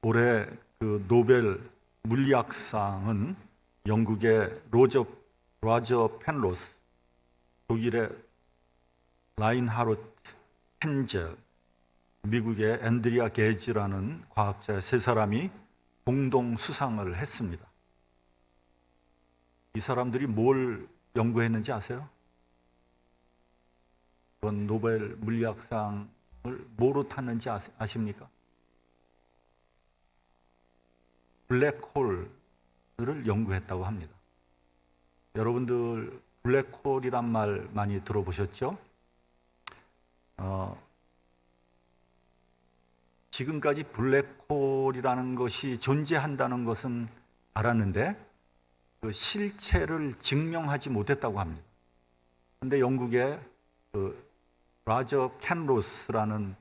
올해 그 노벨 물리학상은 영국의 로저 펜로스, 독일의 라인하르트 헨젤, 미국의 앤드리아 게즈라는 과학자 세 사람이 공동 수상을 했습니다. 이 사람들이 뭘 연구했는지 아세요? 이번 노벨 물리학상을 뭐로 탔는지 아십니까? 블랙홀을 연구했다고 합니다. 여러분들 블랙홀이란 말 많이 들어보셨죠? 지금까지 블랙홀이라는 것이 존재한다는 것은 알았는데 그 실체를 증명하지 못했다고 합니다. 그런데 영국의 라저 캔로스라는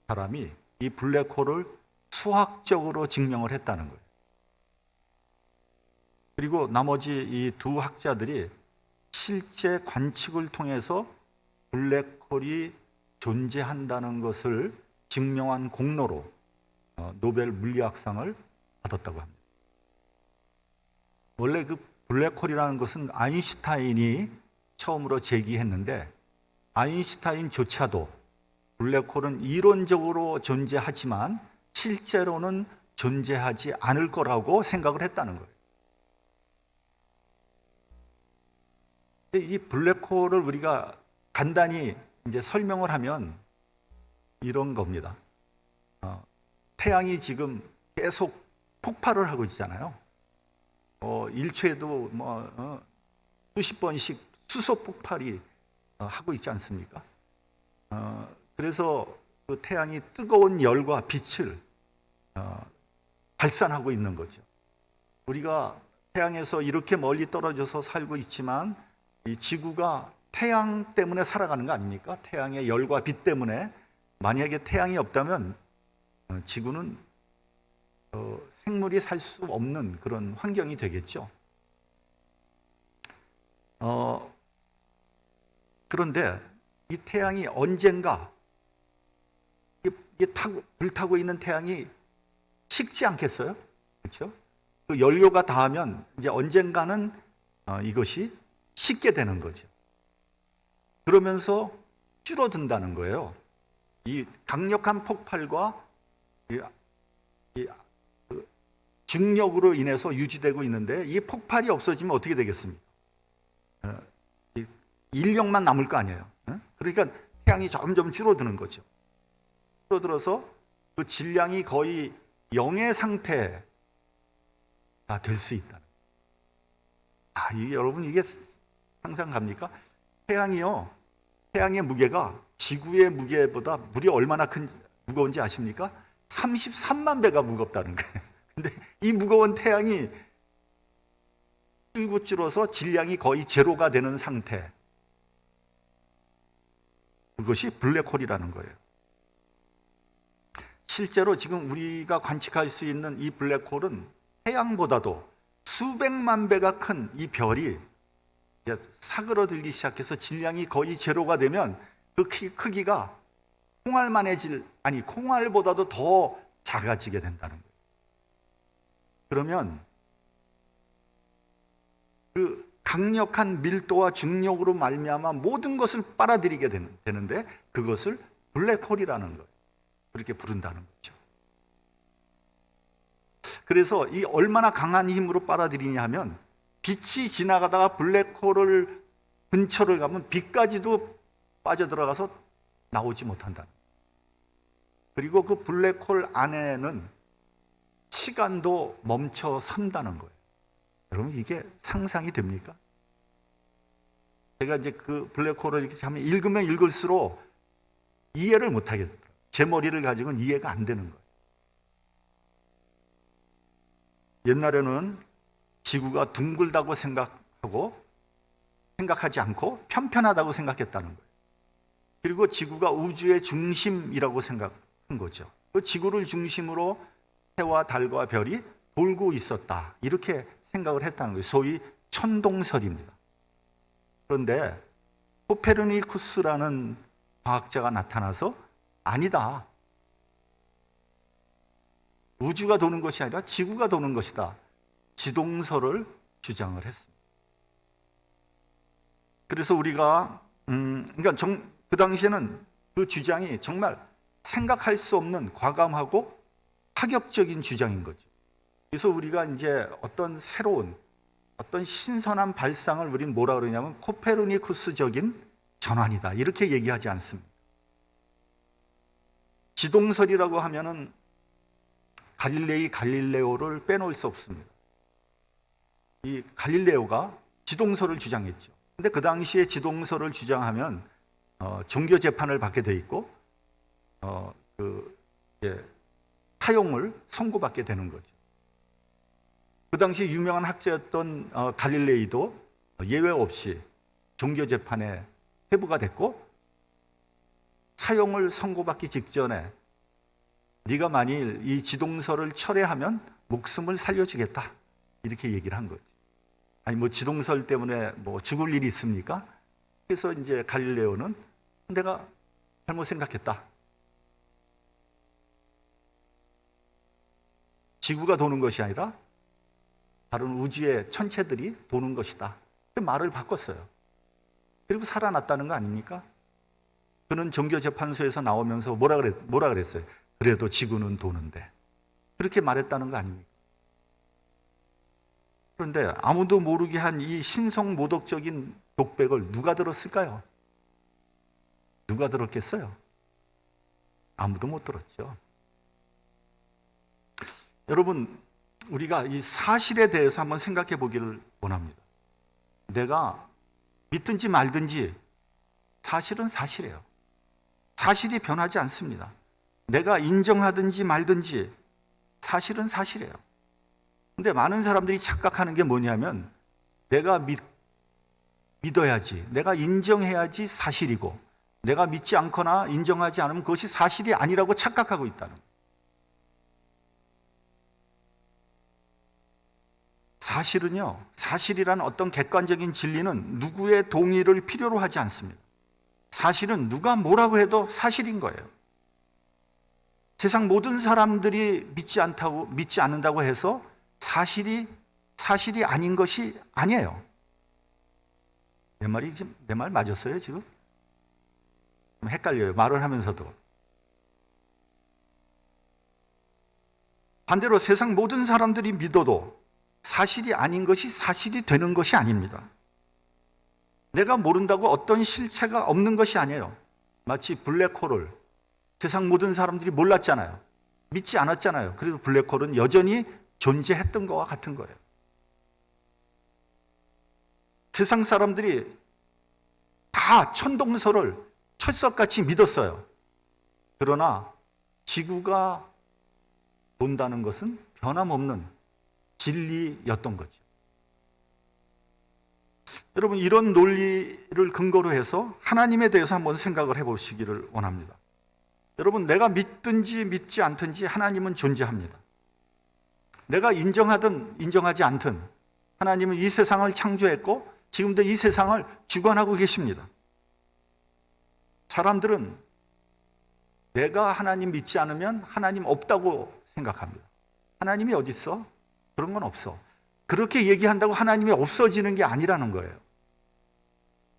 사람이 이 블랙홀을 수학적으로 증명을 했다는 거예요. 그리고 나머지 이 두 학자들이 실제 관측을 통해서 블랙홀이 존재한다는 것을 증명한 공로로 노벨 물리학상을 받았다고 합니다. 원래 그 블랙홀이라는 것은 아인슈타인이 처음으로 제기했는데 아인슈타인조차도 블랙홀은 이론적으로 존재하지만 실제로는 존재하지 않을 거라고 생각을 했다는 거예요. 이 블랙홀을 우리가 간단히 이제 설명을 하면 이런 겁니다. 태양이 지금 계속 폭발을 하고 있잖아요. 일초에도 수십 번씩 수소 폭발이 하고 있지 않습니까? 그래서 그 태양이 뜨거운 열과 빛을 발산하고 있는 거죠. 우리가 태양에서 이렇게 멀리 떨어져서 살고 있지만 이 지구가 태양 때문에 살아가는 거 아닙니까? 태양의 열과 빛 때문에. 만약에 태양이 없다면 지구는 생물이 살 수 없는 그런 환경이 되겠죠. 그런데 이 태양이 언젠가 불타고 있는 태양이 식지 않겠어요? 그렇죠? 그 연료가 닿으면 이제 언젠가는 이것이 식게 되는 거죠. 그러면서 줄어든다는 거예요. 이 강력한 폭발과 중력으로 인해서 유지되고 있는데 이 폭발이 없어지면 어떻게 되겠습니까? 인력만 남을 거 아니에요. 그러니까 태양이 점점 줄어드는 거죠. 줄어들어서 그 질량이 거의 0의 상태가 될 수 있다는 거예요. 여러분 이게 상상 갑니까? 태양의 무게가 지구의 무게보다 무려 얼마나 무거운지 아십니까? 33만 배가 무겁다는 거예요. 근데 이 무거운 태양이 줄어서 질량이 거의 제로가 되는 상태. 그것이 블랙홀이라는 거예요. 실제로 지금 우리가 관측할 수 있는 이 블랙홀은 태양보다도 수백만 배가 큰 이 별이 사그러들기 시작해서 질량이 거의 제로가 되면 그 크기가 콩알보다도 더 작아지게 된다는 거예요. 그러면 그 강력한 밀도와 중력으로 말미암아 모든 것을 빨아들이게 되는데 그것을 블랙홀이라는 거예요. 그렇게 부른다는 거죠. 그래서 이 얼마나 강한 힘으로 빨아들이냐 하면 빛이 지나가다가 블랙홀을 근처를 가면 빛까지도 빠져들어가서 나오지 못한다. 그리고 그 블랙홀 안에는 시간도 멈춰 선다는 거예요. 여러분 이게 상상이 됩니까? 제가 이제 그 블랙홀을 이렇게 하면 읽으면 읽을수록 이해를 못 하겠더라고요. 제 머리를 가지고는 이해가 안 되는 거예요. 옛날에는 지구가 둥글다고 생각하지 않고 편편하다고 생각했다는 거예요. 그리고 지구가 우주의 중심이라고 생각한 거죠. 그 지구를 중심으로 해와 달과 별이 돌고 있었다. 이렇게 생각을 했다는 거예요. 소위 천동설입니다. 그런데 코페르니쿠스라는 과학자가 나타나서 아니다. 우주가 도는 것이 아니라 지구가 도는 것이다. 지동설을 주장을 했습니다. 그래서 우리가 그러니까 그 당시에는 그 주장이 정말 생각할 수 없는 과감하고 파격적인 주장인 거죠. 그래서 우리가 이제 어떤 새로운 어떤 신선한 발상을 우리는 뭐라 그러냐면 코페르니쿠스적인 전환이다 이렇게 얘기하지 않습니다. 지동설이라고 하면은 갈릴레오를 빼놓을 수 없습니다. 이 갈릴레오가 지동설을 주장했죠. 근데 그 당시에 지동설을 주장하면 종교 재판을 받게 돼 있고 사형을 선고받게 되는 거죠. 그 당시 유명한 학자였던 갈릴레이도 예외 없이 종교 재판에 회부가 됐고 사형을 선고받기 직전에 네가 만일 이 지동설을 철회하면 목숨을 살려주겠다 이렇게 얘기를 한 거지. 아니 뭐 지동설 때문에 뭐 죽을 일이 있습니까? 그래서 이제 갈릴레오는 내가 잘못 생각했다. 지구가 도는 것이 아니라 다른 우주의 천체들이 도는 것이다. 말을 바꿨어요. 그리고 살아났다는 거 아닙니까? 그는 종교재판소에서 나오면서 뭐라 그랬어요? 그래도 지구는 도는데. 그렇게 말했다는 거 아닙니까? 그런데 아무도 모르게 한 이 신성모독적인 독백을 누가 들었을까요? 누가 들었겠어요? 아무도 못 들었죠. 여러분, 우리가 이 사실에 대해서 한번 생각해 보기를 원합니다. 내가 믿든지 말든지 사실은 사실이에요. 사실이 변하지 않습니다. 내가 인정하든지 말든지 사실은 사실이에요. 근데 많은 사람들이 착각하는 게 뭐냐면 내가 믿어야지, 내가 인정해야지 사실이고 내가 믿지 않거나 인정하지 않으면 그것이 사실이 아니라고 착각하고 있다는 거예요. 사실은요, 사실이라는 어떤 객관적인 진리는 누구의 동의를 필요로 하지 않습니다. 사실은 누가 뭐라고 해도 사실인 거예요. 세상 모든 사람들이 믿지 않는다고 해서 사실이 아닌 것이 아니에요. 내 말 맞았어요, 지금? 헷갈려요, 말을 하면서도. 반대로 세상 모든 사람들이 믿어도 사실이 아닌 것이 사실이 되는 것이 아닙니다. 내가 모른다고 어떤 실체가 없는 것이 아니에요. 마치 블랙홀을 세상 모든 사람들이 몰랐잖아요. 믿지 않았잖아요. 그래도 블랙홀은 여전히 존재했던 것과 같은 거예요. 세상 사람들이 다 천동설을 철석같이 믿었어요. 그러나 지구가 돈다는 것은 변함없는 진리였던 거죠. 여러분, 이런 논리를 근거로 해서 하나님에 대해서 한번 생각을 해보시기를 원합니다. 여러분, 내가 믿든지 믿지 않든지 하나님은 존재합니다. 내가 인정하든 인정하지 않든 하나님은 이 세상을 창조했고 지금도 이 세상을 주관하고 계십니다. 사람들은 내가 하나님 믿지 않으면 하나님 없다고 생각합니다. 하나님이 어디 있어? 그런 건 없어. 그렇게 얘기한다고 하나님이 없어지는 게 아니라는 거예요.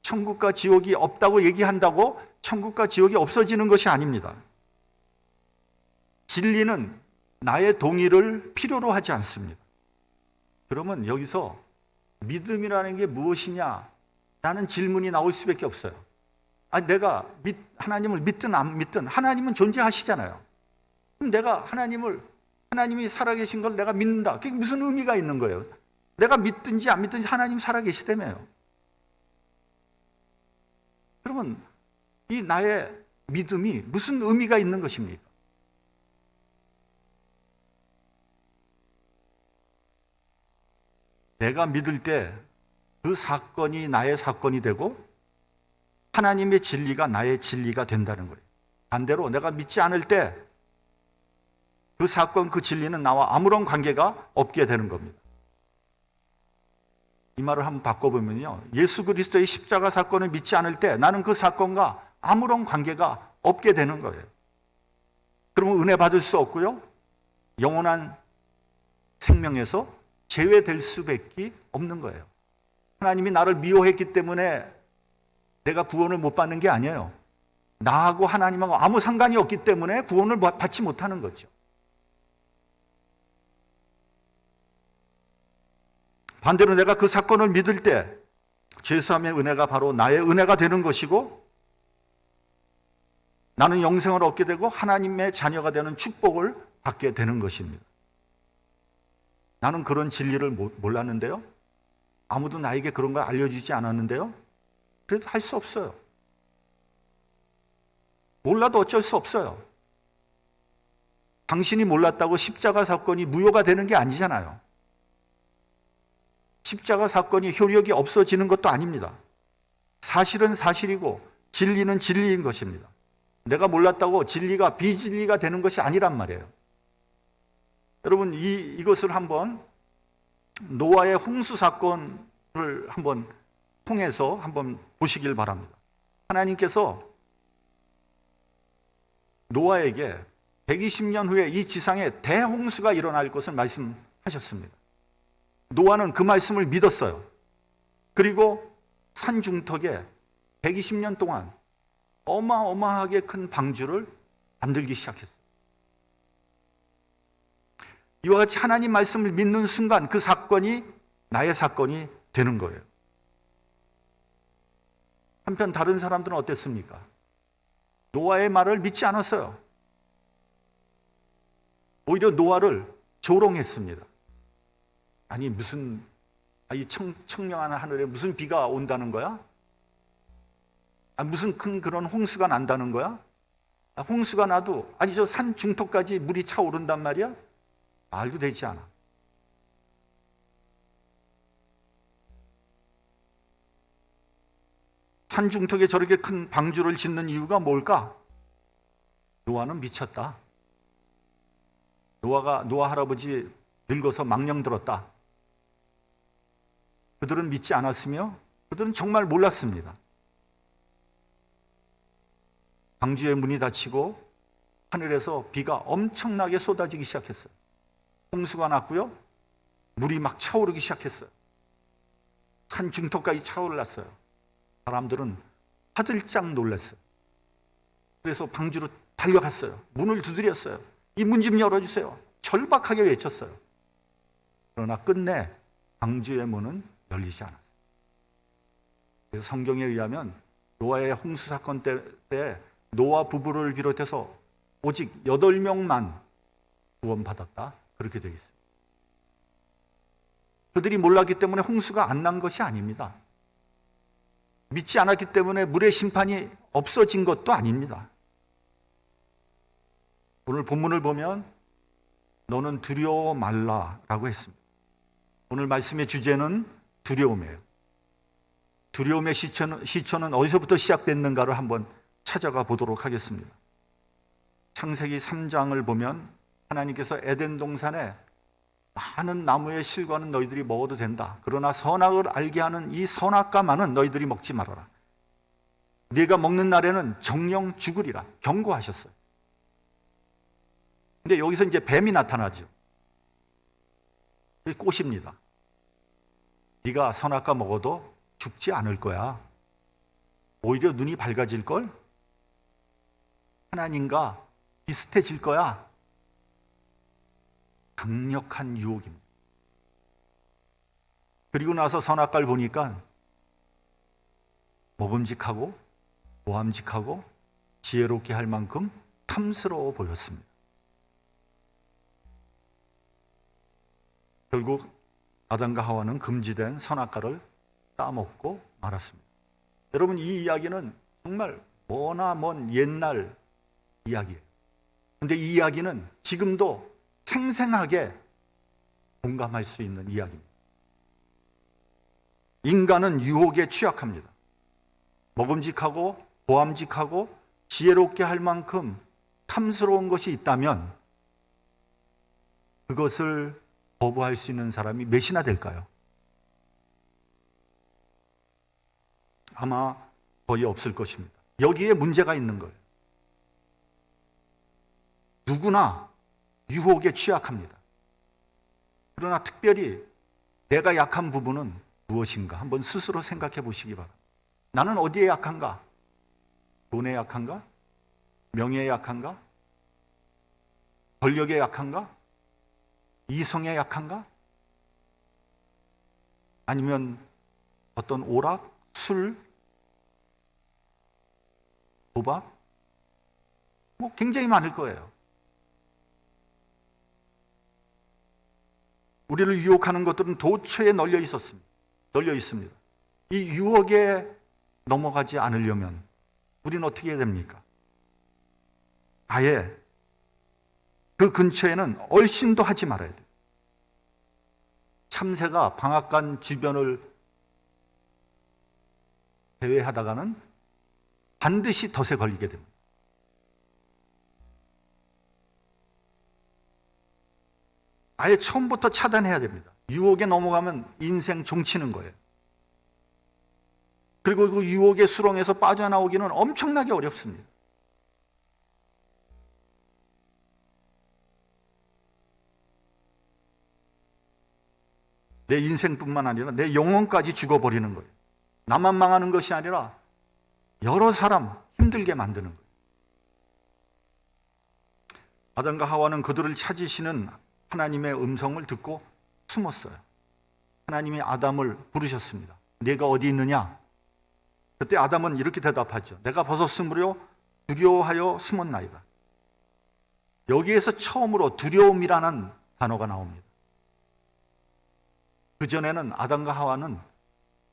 천국과 지옥이 없다고 얘기한다고 천국과 지옥이 없어지는 것이 아닙니다. 진리는 나의 동의를 필요로 하지 않습니다. 그러면 여기서 믿음이라는 게 무엇이냐? 라는 질문이 나올 수밖에 없어요. 내가 하나님을 믿든 안 믿든 하나님은 존재하시잖아요. 그럼 내가 하나님이 살아계신 걸 내가 믿는다. 그게 무슨 의미가 있는 거예요? 내가 믿든지 안 믿든지 하나님 살아계시다며요. 그러면 이 나의 믿음이 무슨 의미가 있는 것입니까? 내가 믿을 때 그 사건이 나의 사건이 되고 하나님의 진리가 나의 진리가 된다는 거예요. 반대로 내가 믿지 않을 때 그 사건, 그 진리는 나와 아무런 관계가 없게 되는 겁니다. 이 말을 한번 바꿔보면요, 예수 그리스도의 십자가 사건을 믿지 않을 때 나는 그 사건과 아무런 관계가 없게 되는 거예요. 그러면 은혜 받을 수 없고요, 영원한 생명에서 제외될 수밖에 없는 거예요. 하나님이 나를 미워했기 때문에 내가 구원을 못 받는 게 아니에요. 나하고 하나님하고 아무 상관이 없기 때문에 구원을 받지 못하는 거죠. 반대로 내가 그 사건을 믿을 때 죄사함의 은혜가 바로 나의 은혜가 되는 것이고 나는 영생을 얻게 되고 하나님의 자녀가 되는 축복을 받게 되는 것입니다. 나는 그런 진리를 몰랐는데요. 아무도 나에게 그런 걸 알려주지 않았는데요. 그래도 할 수 없어요. 몰라도 어쩔 수 없어요. 당신이 몰랐다고 십자가 사건이 무효가 되는 게 아니잖아요. 십자가 사건이 효력이 없어지는 것도 아닙니다. 사실은 사실이고 진리는 진리인 것입니다. 내가 몰랐다고 진리가 비진리가 되는 것이 아니란 말이에요. 여러분 이것을 한번 노아의 홍수 사건을 한번 통해서 한번 보시길 바랍니다. 하나님께서 노아에게 120년 후에 이 지상에 대홍수가 일어날 것을 말씀하셨습니다. 노아는 그 말씀을 믿었어요. 그리고 산 중턱에 120년 동안 어마어마하게 큰 방주를 만들기 시작했어요. 이와 같이 하나님 말씀을 믿는 순간 그 사건이 나의 사건이 되는 거예요. 한편 다른 사람들은 어땠습니까? 노아의 말을 믿지 않았어요. 오히려 노아를 조롱했습니다. 아니 무슨 이 청명한 하늘에 무슨 비가 온다는 거야? 무슨 큰 그런 홍수가 난다는 거야? 홍수가 나도 아니 저 산 중턱까지 물이 차오른단 말이야? 말도 되지 않아. 산 중턱에 저렇게 큰 방주를 짓는 이유가 뭘까? 노아는 미쳤다. 노아 할아버지 늙어서 망령 들었다. 그들은 믿지 않았으며 그들은 정말 몰랐습니다. 방주의 문이 닫히고 하늘에서 비가 엄청나게 쏟아지기 시작했어요. 홍수가 났고요. 물이 막 차오르기 시작했어요. 산 중턱까지 차올랐어요. 사람들은 화들짝 놀랐어요. 그래서 방주로 달려갔어요. 문을 두드렸어요. 이 문 좀 열어주세요. 절박하게 외쳤어요. 그러나 끝내 방주의 문은 열리지 않았어요. 그래서 성경에 의하면 노아의 홍수 사건 때 노아 부부를 비롯해서 오직 8명만 구원받았다. 그렇게 되어 있어요. 그들이 몰랐기 때문에 홍수가 안 난 것이 아닙니다. 믿지 않았기 때문에 물의 심판이 없어진 것도 아닙니다. 오늘 본문을 보면 너는 두려워 말라라고 했습니다. 오늘 말씀의 주제는 두려움이에요. 두려움의 시초는 어디서부터 시작됐는가를 한번 찾아가 보도록 하겠습니다. 창세기 3장을 보면 하나님께서 에덴 동산에 많은 나무의 실과는 너희들이 먹어도 된다. 그러나 선악을 알게 하는 이 선악과만은 너희들이 먹지 말아라. 네가 먹는 날에는 정령 죽으리라 경고하셨어요. 근데 여기서 이제 뱀이 나타나죠. 꽃입니다. 네가 선악과 먹어도 죽지 않을 거야. 오히려 눈이 밝아질 걸. 하나님과 비슷해질 거야. 강력한 유혹입니다. 그리고 나서 선악과를 보니까 먹음직하고 모함직하고 지혜롭게 할 만큼 탐스러워 보였습니다. 결국 아담과 하와는 금지된 선악과를 따먹고 말았습니다. 여러분 이 이야기는 정말 머나 먼 옛날 이야기예요. 그런데 이 이야기는 지금도 생생하게 공감할 수 있는 이야기입니다. 인간은 유혹에 취약합니다. 먹음직하고 보암직하고 지혜롭게 할 만큼 탐스러운 것이 있다면 그것을 거부할 수 있는 사람이 몇이나 될까요? 아마 거의 없을 것입니다. 여기에 문제가 있는 거예요. 누구나 유혹에 취약합니다. 그러나 특별히 내가 약한 부분은 무엇인가 한번 스스로 생각해 보시기 바랍니다. 나는 어디에 약한가? 돈에 약한가? 명예에 약한가? 권력에 약한가? 이성에 약한가? 아니면 어떤 오락, 술, 도박? 굉장히 많을 거예요. 우리를 유혹하는 것들은 도처에 널려 있습니다. 이 유혹에 넘어가지 않으려면 우리는 어떻게 해야 됩니까? 아예 그 근처에는 얼씬도 하지 말아야 돼요. 참새가 방앗간 주변을 배회하다가는 반드시 덫에 걸리게 됩니다. 아예 처음부터 차단해야 됩니다. 유혹에 넘어가면 인생 종치는 거예요. 그리고 그 유혹의 수렁에서 빠져나오기는 엄청나게 어렵습니다. 내 인생뿐만 아니라 내 영혼까지 죽어버리는 거예요. 나만 망하는 것이 아니라 여러 사람 힘들게 만드는 거예요. 아담과 하와는 그들을 찾으시는 하나님의 음성을 듣고 숨었어요. 하나님이 아담을 부르셨습니다. 네가 어디 있느냐? 그때 아담은 이렇게 대답하죠. 내가 벗었으므로 두려워하여 숨었나이다. 여기에서 처음으로 두려움이라는 단어가 나옵니다. 그전에는 아담과 하와는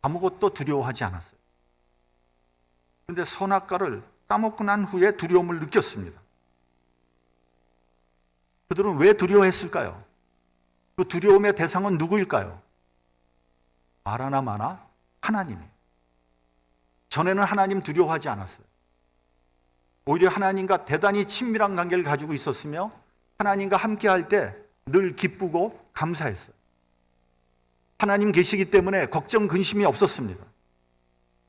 아무것도 두려워하지 않았어요. 그런데 선악과를 따먹고 난 후에 두려움을 느꼈습니다. 그들은 왜 두려워했을까요? 그 두려움의 대상은 누구일까요? 말 하나 마나 하나님이에요. 전에는 하나님 두려워하지 않았어요. 오히려 하나님과 대단히 친밀한 관계를 가지고 있었으며 하나님과 함께 할 때 늘 기쁘고 감사했어요. 하나님 계시기 때문에 걱정, 근심이 없었습니다.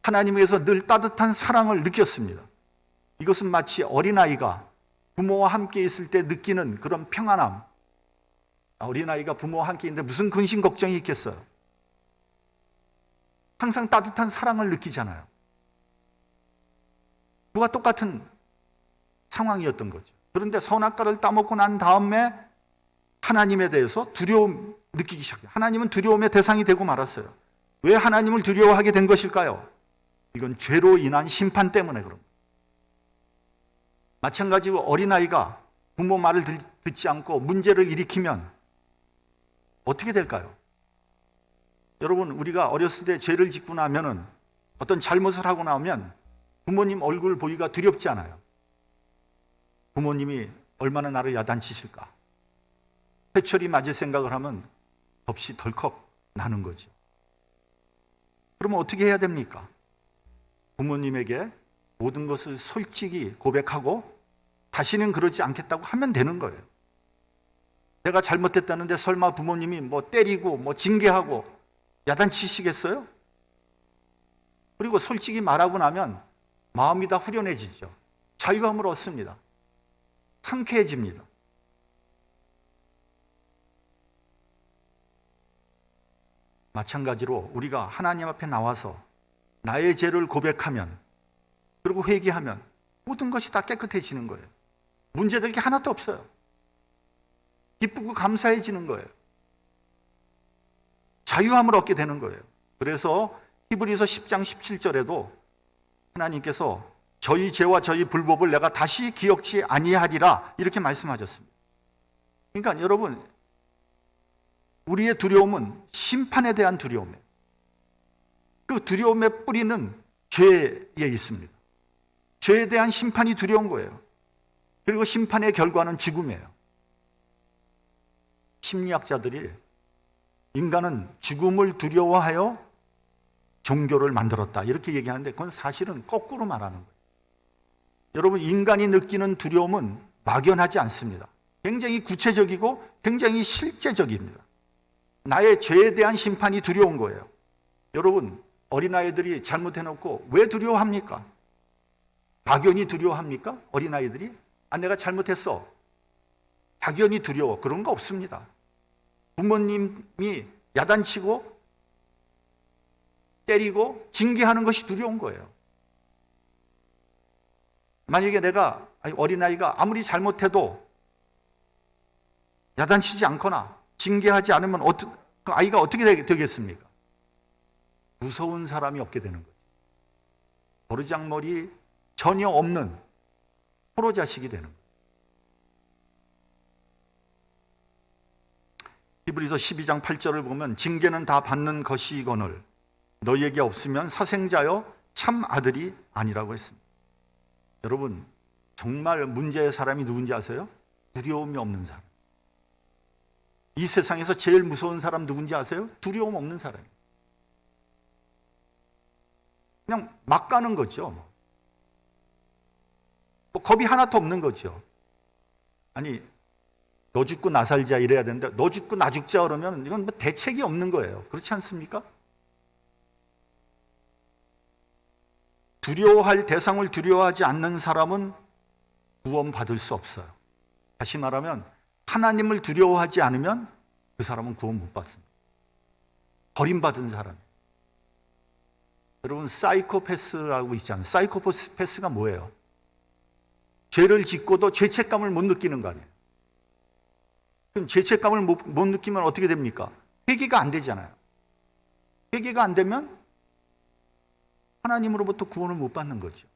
하나님에게서 늘 따뜻한 사랑을 느꼈습니다. 이것은 마치 어린아이가 부모와 함께 있을 때 느끼는 그런 평안함. 어린아이가 부모와 함께 있는데 무슨 근심 걱정이 있겠어요? 항상 따뜻한 사랑을 느끼잖아요. 그와 똑같은 상황이었던 거죠. 그런데 선악과를 따먹고 난 다음에 하나님에 대해서 두려움 느끼기 시작해요. 하나님은 두려움의 대상이 되고 말았어요. 왜 하나님을 두려워하게 된 것일까요? 이건 죄로 인한 심판 때문에 그럽니다. 마찬가지로 어린아이가 부모 말을 듣지 않고 문제를 일으키면 어떻게 될까요? 여러분, 우리가 어렸을 때 죄를 짓고 나면은 어떤 잘못을 하고 나면 부모님 얼굴 보기가 두렵지 않아요. 부모님이 얼마나 나를 야단치실까? 회초리 맞을 생각을 하면 넋이 덜컥 나는 거죠. 그러면 어떻게 해야 됩니까? 부모님에게 모든 것을 솔직히 고백하고 다시는 그러지 않겠다고 하면 되는 거예요. 내가 잘못했다는데 설마 부모님이 때리고 징계하고 야단치시겠어요? 그리고 솔직히 말하고 나면 마음이 다 후련해지죠. 자유함을 얻습니다. 상쾌해집니다. 마찬가지로 우리가 하나님 앞에 나와서 나의 죄를 고백하면 그리고 회개하면 모든 것이 다 깨끗해지는 거예요. 문제될 게 하나도 없어요. 기쁘고 감사해지는 거예요. 자유함을 얻게 되는 거예요. 그래서 히브리서 10장 17절에도 하나님께서 저희 죄와 저희 불법을 내가 다시 기억치 아니하리라 이렇게 말씀하셨습니다. 그러니까 여러분, 우리의 두려움은 심판에 대한 두려움이에요. 그 두려움의 뿌리는 죄에 있습니다. 죄에 대한 심판이 두려운 거예요. 그리고 심판의 결과는 죽음이에요. 심리학자들이 인간은 죽음을 두려워하여 종교를 만들었다 이렇게 얘기하는데 그건 사실은 거꾸로 말하는 거예요. 여러분, 인간이 느끼는 두려움은 막연하지 않습니다. 굉장히 구체적이고 굉장히 실제적입니다. 나의 죄에 대한 심판이 두려운 거예요. 여러분, 어린아이들이 잘못해놓고 왜 두려워합니까? 막연히 두려워합니까? 어린아이들이? 내가 잘못했어. 막연히 두려워 그런 거 없습니다. 부모님이 야단치고 때리고 징계하는 것이 두려운 거예요. 만약에 내가 어린아이가 아무리 잘못해도 야단치지 않거나 징계하지 않으면 그 아이가 어떻게 되겠습니까? 무서운 사람이 없게 되는 거죠. 버르장머리 전혀 없는 포로 자식이 되는 거예요. 히브리서 12장 8절을 보면 징계는 다 받는 것이거늘 너희에게 없으면 사생자여 참 아들이 아니라고 했습니다. 여러분, 정말 문제의 사람이 누군지 아세요? 두려움이 없는 사람. 이 세상에서 제일 무서운 사람 누군지 아세요? 두려움 없는 사람이에요. 그냥 막 가는 거죠. 뭐 겁이 하나도 없는 거죠. 아니, 너 죽고 나 살자 이래야 되는데 너 죽고 나 죽자 그러면 이건 뭐 대책이 없는 거예요. 그렇지 않습니까? 두려워할 대상을 두려워하지 않는 사람은 구원받을 수 없어요. 다시 말하면 하나님을 두려워하지 않으면 그 사람은 구원 못 받습니다. 버림받은 사람. 여러분, 사이코패스라고 있잖아요. 사이코패스가 뭐예요? 죄를 짓고도 죄책감을 못 느끼는 거 아니에요. 그럼 죄책감을 못 느끼면 어떻게 됩니까? 회개가 안 되잖아요. 회개가 안 되면 하나님으로부터 구원을 못 받는 거죠.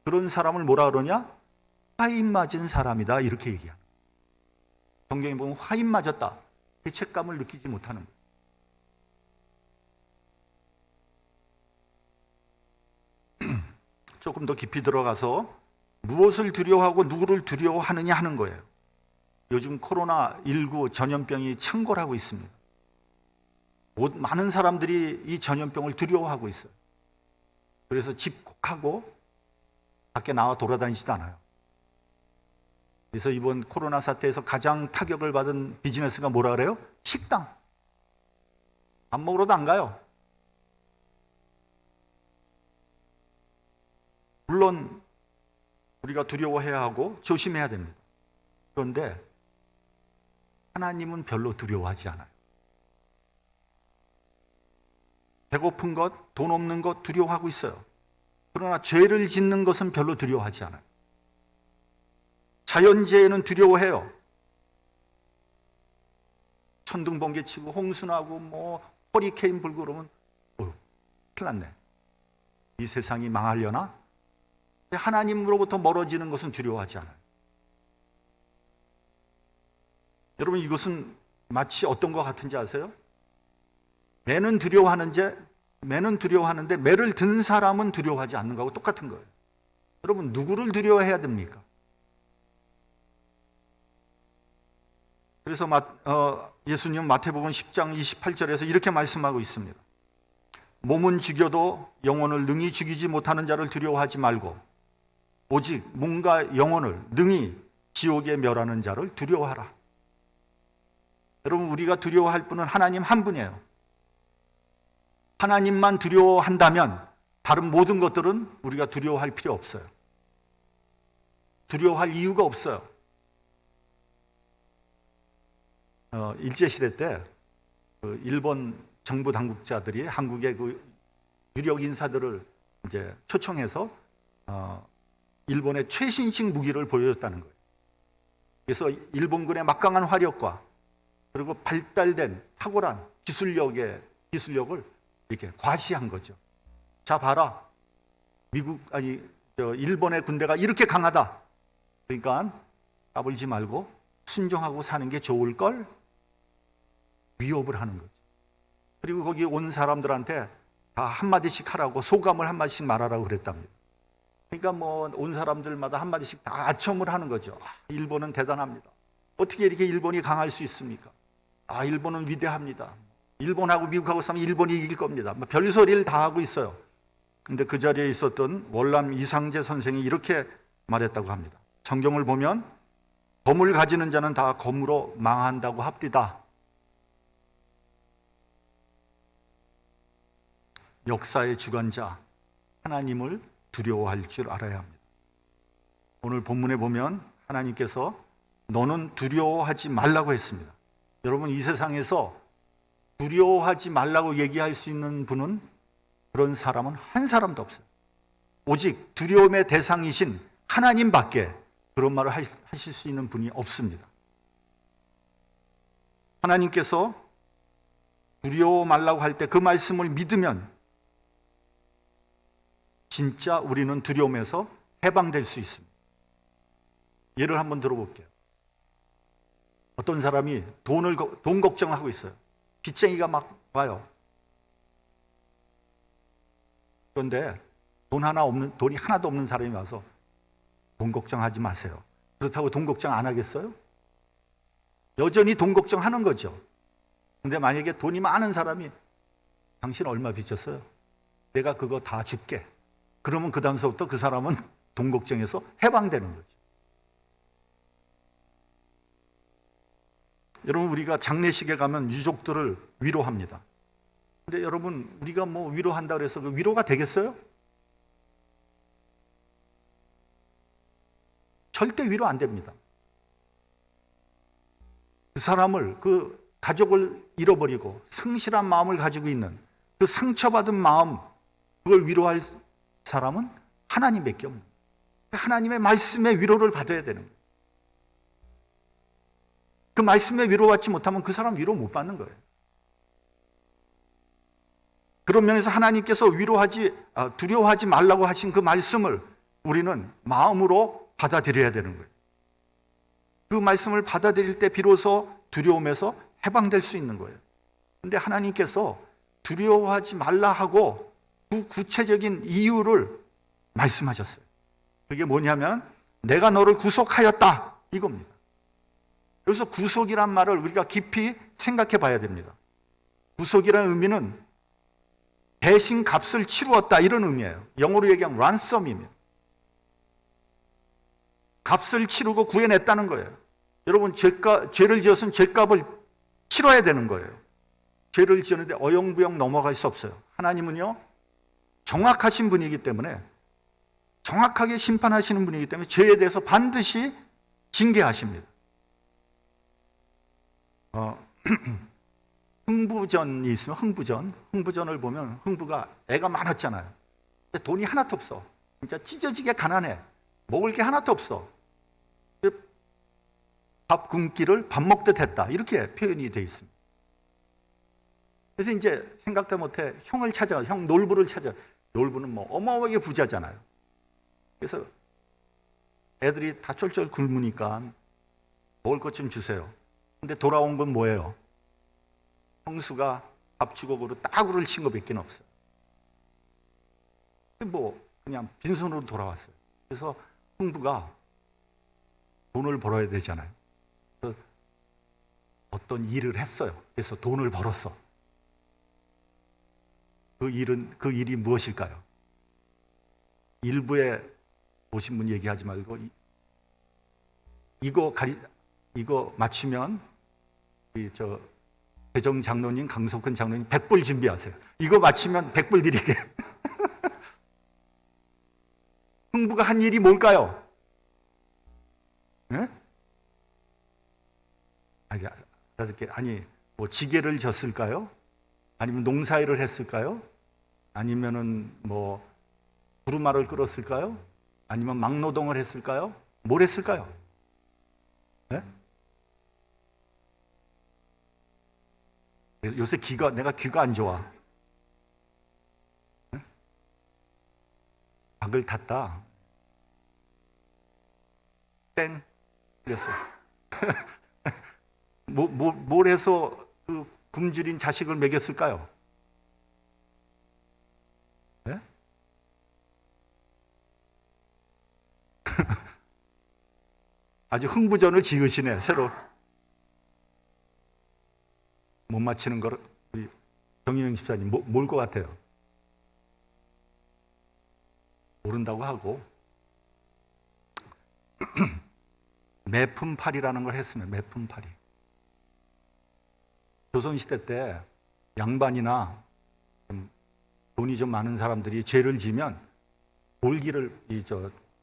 그런 사람을 뭐라 그러냐? 화인 맞은 사람이다 이렇게 얘기합니다. 성경에 보면 화인 맞았다. 죄책감을 느끼지 못하는 거예요. 조금 더 깊이 들어가서 무엇을 두려워하고 누구를 두려워하느냐 하는 거예요. 요즘 코로나19 전염병이 창궐하고 있습니다. 많은 사람들이 이 전염병을 두려워하고 있어요. 그래서 집콕하고 밖에 나와 돌아다니지도 않아요. 그래서 이번 코로나 사태에서 가장 타격을 받은 비즈니스가 뭐라 그래요? 식당. 밥 먹으러도 안 가요. 물론 우리가 두려워해야 하고 조심해야 됩니다. 그런데 하나님은 별로 두려워하지 않아요. 배고픈 것, 돈 없는 것 두려워하고 있어요. 그러나 죄를 짓는 것은 별로 두려워하지 않아요. 자연재해는 두려워해요. 천둥 번개 치고 홍수 나고 뭐 허리케인 불고 그러면 큰일 났네. 이 세상이 망하려나? 하나님으로부터 멀어지는 것은 두려워하지 않아요. 여러분, 이것은 마치 어떤 것 같은지 아세요? 매는 두려워하는데 매를 든 사람은 두려워하지 않는 거하고 똑같은 거예요. 여러분, 누구를 두려워해야 됩니까? 그래서 예수님은 마태복음 10장 28절에서 이렇게 말씀하고 있습니다. 몸은 죽여도 영혼을 능히 죽이지 못하는 자를 두려워하지 말고 오직 몸과 영혼을 능히 지옥에 멸하는 자를 두려워하라. 여러분, 우리가 두려워할 분은 하나님 한 분이에요. 하나님만 두려워한다면 다른 모든 것들은 우리가 두려워할 필요 없어요. 두려워할 이유가 없어요. 일제시대 때 일본 정부 당국자들이 한국의 그 유력 인사들을 이제 초청해서 일본의 최신식 무기를 보여줬다는 거예요. 그래서 일본군의 막강한 화력과 그리고 발달된 탁월한 기술력을 이렇게 과시한 거죠. 자, 봐라. 일본의 군대가 이렇게 강하다. 그러니까 까불지 말고 순종하고 사는 게 좋을 걸 위협을 하는 거죠. 그리고 거기 온 사람들한테 다 한마디씩 하라고 소감을 한마디씩 말하라고 그랬답니다. 그러니까 뭐 온 사람들마다 한마디씩 다 아첨을 하는 거죠. 일본은 대단합니다. 어떻게 이렇게 일본이 강할 수 있습니까? 일본은 위대합니다. 일본하고 미국하고 싸우면 일본이 이길 겁니다. 별소리를 다 하고 있어요. 근데 그 자리에 있었던 월남 이상재 선생이 이렇게 말했다고 합니다. 성경을 보면 검을 가지는 자는 다 검으로 망한다고 합디다. 역사의 주관자 하나님을 두려워할 줄 알아야 합니다. 오늘 본문에 보면 하나님께서 너는 두려워하지 말라고 했습니다. 여러분, 이 세상에서 두려워하지 말라고 얘기할 수 있는 분은, 그런 사람은 한 사람도 없어요. 오직 두려움의 대상이신 하나님밖에 그런 말을 하실 수 있는 분이 없습니다. 하나님께서 두려워 말라고 할 때 그 말씀을 믿으면 진짜 우리는 두려움에서 해방될 수 있습니다. 예를 한번 들어볼게요. 어떤 사람이 돈 걱정하고 있어요. 빚쟁이가 막 와요. 그런데 돈이 하나도 없는 사람이 와서 돈 걱정하지 마세요. 그렇다고 돈 걱정 안 하겠어요? 여전히 돈 걱정하는 거죠. 근데 만약에 돈이 많은 사람이 당신 얼마 빚졌어요? 내가 그거 다 줄게. 그러면 그 다음서부터 그 사람은 돈 걱정에서 해방되는 거죠. 여러분, 우리가 장례식에 가면 유족들을 위로합니다. 근데 여러분, 우리가 뭐 위로한다 그래서 그 위로가 되겠어요? 절대 위로 안 됩니다. 그 사람을, 그 가족을 잃어버리고 상실한 마음을 가지고 있는 그 상처받은 마음, 그걸 위로할 사람은 하나님밖에 없는 거예요. 하나님의 말씀의 위로를 받아야 되는 거예요. 그 말씀에 위로받지 못하면 그 사람 위로 못 받는 거예요. 그런 면에서 하나님께서 두려워하지 말라고 하신 그 말씀을 우리는 마음으로 받아들여야 되는 거예요. 그 말씀을 받아들일 때 비로소 두려움에서 해방될 수 있는 거예요. 그런데 하나님께서 두려워하지 말라 하고 그 구체적인 이유를 말씀하셨어요. 그게 뭐냐면 내가 너를 구속하였다, 이겁니다. 여기서 구속이란 말을 우리가 깊이 생각해 봐야 됩니다. 구속이라는 의미는 대신 값을 치루었다, 이런 의미예요. 영어로 얘기하면 ransom입니다. 값을 치르고 구해냈다는 거예요. 여러분, 죄를 지었으면 죄값을 치러야 되는 거예요. 죄를 지었는데 어영부영 넘어갈 수 없어요. 하나님은요, 정확하신 분이기 때문에, 정확하게 심판하시는 분이기 때문에 죄에 대해서 반드시 징계하십니다. 흥부전이 있으면 흥부전을 보면 흥부가 애가 많았잖아요. 근데 돈이 하나도 없어. 진짜 찢어지게 가난해. 먹을 게 하나도 없어. 밥 굶기를 밥 먹듯 했다, 이렇게 표현이 되어 있습니다. 그래서 이제 생각도 못해 형을 찾아, 형 놀부를 찾아. 놀부는 뭐 어마어마하게 부자잖아요. 그래서 애들이 다 쫄쫄 굶으니까 먹을 것 좀 주세요. 근데 돌아온 건 뭐예요? 형수가 밥 주걱으로 따구를 친 것밖에 없어요. 뭐 그냥 빈손으로 돌아왔어요. 그래서 흥부가 돈을 벌어야 되잖아요. 그래서 어떤 일을 했어요. 그래서 돈을 벌었어. 그 일이 무엇일까요? 일부에 오신 분 얘기하지 말고 이거 맞추면 대정 장로님, 강석근 장로님 100불 준비하세요. 이거 맞추면 100불 드리게. 흥부가 한 일이 뭘까요? 네? 아니, 뭐 지게를 졌을까요? 아니면 농사일을 했을까요? 아니면은 뭐 두루마를 끌었을까요? 아니면 막노동을 했을까요? 뭘 했을까요? 네? 요새 내가 귀가 안 좋아. 네? 박을 탔다. 땡. 그랬어. 뭘 해서 그 굶주린 자식을 먹였을까요? 네? 아주 흥부전을 지으시네, 새로. 못 맞히는 걸 우리 정인영 집사님 뭘 것 같아요? 모른다고 하고 매품팔이라는 걸 했으면, 매품팔이. 조선시대 때 양반이나 돈이 좀 많은 사람들이 죄를 지면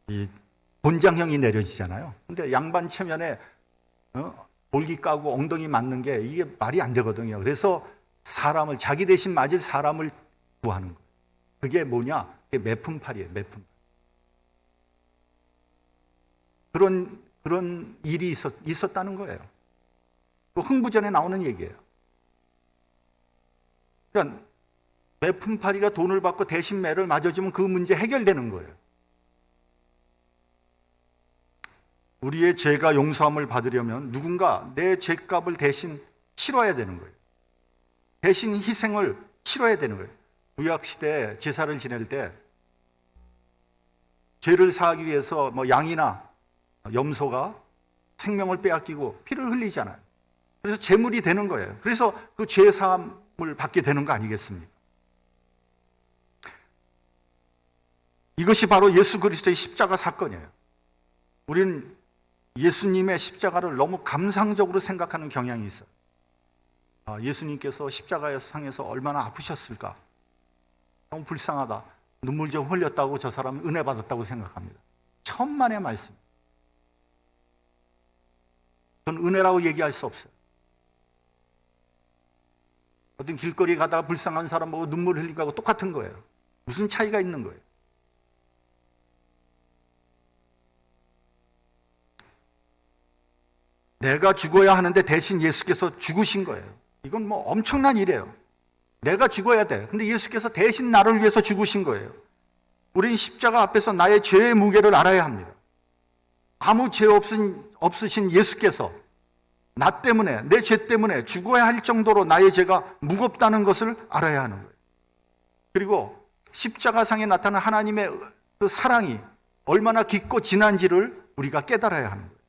이 본장형이 내려지잖아요. 근데 양반 체면에 볼기 까고 엉덩이 맞는 게 이게 말이 안 되거든요. 그래서 사람을, 자기 대신 맞을 사람을 구하는 거예요. 그게 뭐냐? 그게 매품팔이에요. 매품팔. 그런 일이 있었다는 거예요. 그 흥부전에 나오는 얘기예요. 그러니까 매품팔이가 돈을 받고 대신 매를 맞아주면 그 문제 해결되는 거예요. 우리의 죄가 용서함을 받으려면 누군가 내 죄값을 대신 치러야 되는 거예요. 대신 희생을 치러야 되는 거예요. 구약시대에 제사를 지낼 때 죄를 사하기 위해서 뭐 양이나 염소가 생명을 빼앗기고 피를 흘리잖아요. 그래서 제물이 되는 거예요. 그래서 그 죄사함을 받게 되는 거 아니겠습니까? 이것이 바로 예수 그리스도의 십자가 사건이에요. 우리는 예수님의 십자가를 너무 감상적으로 생각하는 경향이 있어요. 예수님께서 십자가의 상에서 얼마나 아프셨을까? 너무 불쌍하다. 눈물 좀 흘렸다고 저 사람은 은혜 받았다고 생각합니다. 천만의 말씀. 그건 은혜라고 얘기할 수 없어요. 어떤 길거리 가다가 불쌍한 사람 보고 눈물 흘리고 하고 똑같은 거예요. 무슨 차이가 있는 거예요? 내가 죽어야 하는데 대신 예수께서 죽으신 거예요. 이건 뭐 엄청난 일이에요. 내가 죽어야 돼. 근데 예수께서 대신 나를 위해서 죽으신 거예요. 우린 십자가 앞에서 나의 죄의 무게를 알아야 합니다. 아무 죄 없으신 예수께서 나 때문에, 내 죄 때문에 죽어야 할 정도로 나의 죄가 무겁다는 것을 알아야 하는 거예요. 그리고 십자가상에 나타난 하나님의 그 사랑이 얼마나 깊고 진한지를 우리가 깨달아야 하는 거예요.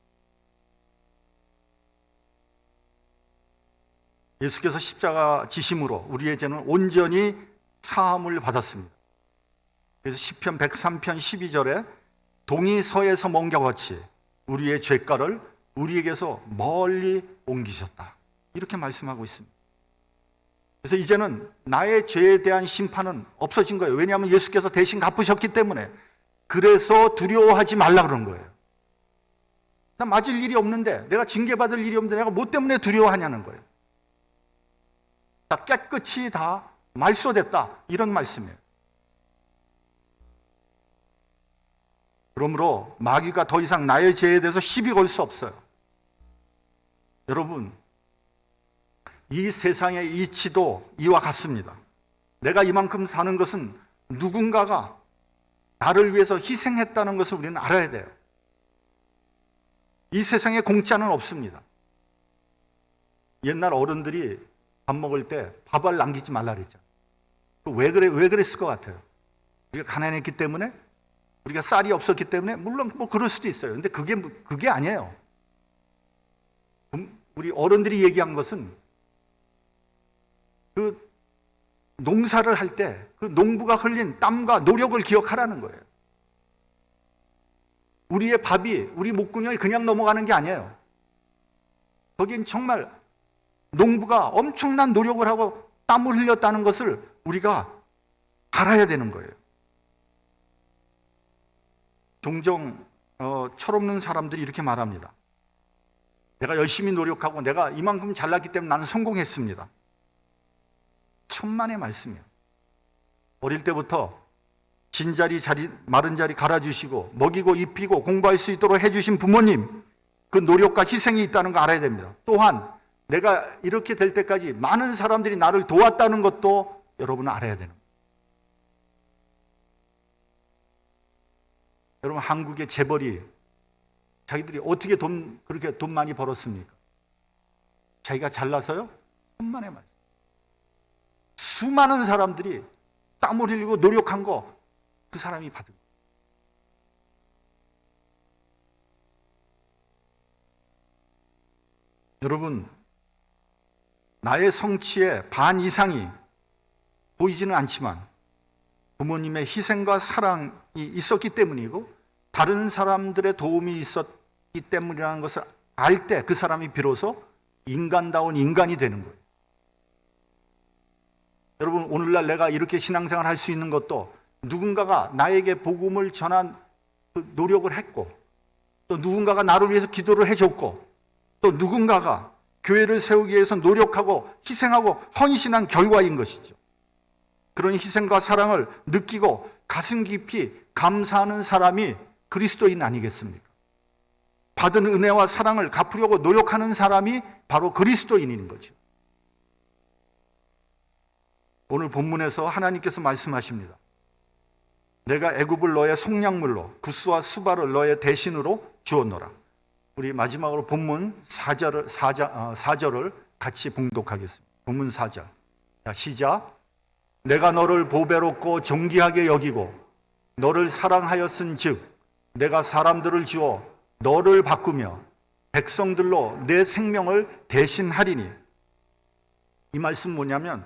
예수께서 십자가 지심으로 우리의 죄는 온전히 사함을 받았습니다. 그래서 시편 103편 12절에 동이 서에서 먼 격같이 우리의 죄가를 우리에게서 멀리 옮기셨다. 이렇게 말씀하고 있습니다. 그래서 이제는 나의 죄에 대한 심판은 없어진 거예요. 왜냐하면 예수께서 대신 갚으셨기 때문에. 그래서 두려워하지 말라 그런 거예요. 나 맞을 일이 없는데, 내가 징계받을 일이 없는데 내가 뭐 때문에 두려워하냐는 거예요. 다 깨끗이 다 말소됐다. 이런 말씀이에요. 그러므로 마귀가 더 이상 나의 죄에 대해서 시비 걸 수 없어요. 여러분, 이 세상의 이치도 이와 같습니다. 내가 이만큼 사는 것은 누군가가 나를 위해서 희생했다는 것을 우리는 알아야 돼요. 이 세상에 공짜는 없습니다. 옛날 어른들이 밥 먹을 때 밥알 남기지 말라 그랬잖아요. 왜 그랬을 것 같아요? 우리가 가난했기 때문에? 우리가 쌀이 없었기 때문에? 물론 뭐 그럴 수도 있어요. 근데 그게 아니에요. 우리 어른들이 얘기한 것은 그 농사를 할 때 그 농부가 흘린 땀과 노력을 기억하라는 거예요. 우리의 밥이, 우리 목구멍이 그냥 넘어가는 게 아니에요. 거긴 정말 농부가 엄청난 노력을 하고 땀을 흘렸다는 것을 우리가 알아야 되는 거예요. 종종 철없는 사람들이 이렇게 말합니다. 내가 열심히 노력하고 내가 이만큼 잘났기 때문에 나는 성공했습니다. 천만의 말씀이에요. 어릴 때부터 진자리 마른 자리 갈아주시고 먹이고 입히고 공부할 수 있도록 해주신 부모님, 그 노력과 희생이 있다는 거 알아야 됩니다. 또한 내가 이렇게 될 때까지 많은 사람들이 나를 도왔다는 것도 여러분은 알아야 되는 거예요. 여러분, 한국의 재벌이 자기들이 어떻게 그렇게 돈 많이 벌었습니까? 자기가 잘나서요? 천만의 말씀. 수많은 사람들이 땀을 흘리고 노력한 거 그 사람이 받은 거예요. 여러분, 나의 성취의 반 이상이 보이지는 않지만 부모님의 희생과 사랑이 있었기 때문이고 다른 사람들의 도움이 있었기 때문이라는 것을 알 때 그 사람이 비로소 인간다운 인간이 되는 거예요. 여러분, 오늘날 내가 이렇게 신앙생활 할 수 있는 것도 누군가가 나에게 복음을 전한 그 노력을 했고 또 누군가가 나를 위해서 기도를 해줬고 또 누군가가 교회를 세우기 위해서 노력하고 희생하고 헌신한 결과인 것이죠. 그런 희생과 사랑을 느끼고 가슴 깊이 감사하는 사람이 그리스도인 아니겠습니까? 받은 은혜와 사랑을 갚으려고 노력하는 사람이 바로 그리스도인인 거죠. 오늘 본문에서 하나님께서 말씀하십니다. 내가 애굽을 너의 속량물로 구스와 수바를 너의 대신으로 주었노라. 우리 마지막으로 본문 4절을 같이 봉독하겠습니다. 본문 4절. 자, 시작. 내가 너를 보배롭고 존귀하게 여기고 너를 사랑하였은즉 내가 사람들을 주어 너를 바꾸며 백성들로 내 생명을 대신하리니. 이 말씀 뭐냐면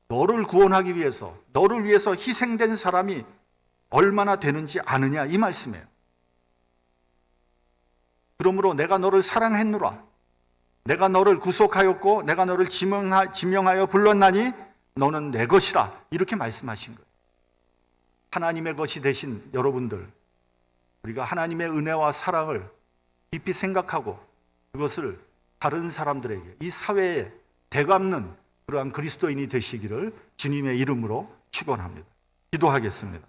너를 구원하기 위해서, 너를 위해서 희생된 사람이 얼마나 되는지 아느냐, 이 말씀이에요. 그러므로 내가 너를 사랑했노라. 내가 너를 구속하였고 내가 너를 지명하여 불렀나니 너는 내 것이라. 이렇게 말씀하신 거예요. 하나님의 것이 되신 여러분들, 우리가 하나님의 은혜와 사랑을 깊이 생각하고 그것을 다른 사람들에게, 이 사회에 되갚는 그러한 그리스도인이 되시기를 주님의 이름으로 축원합니다. 기도하겠습니다.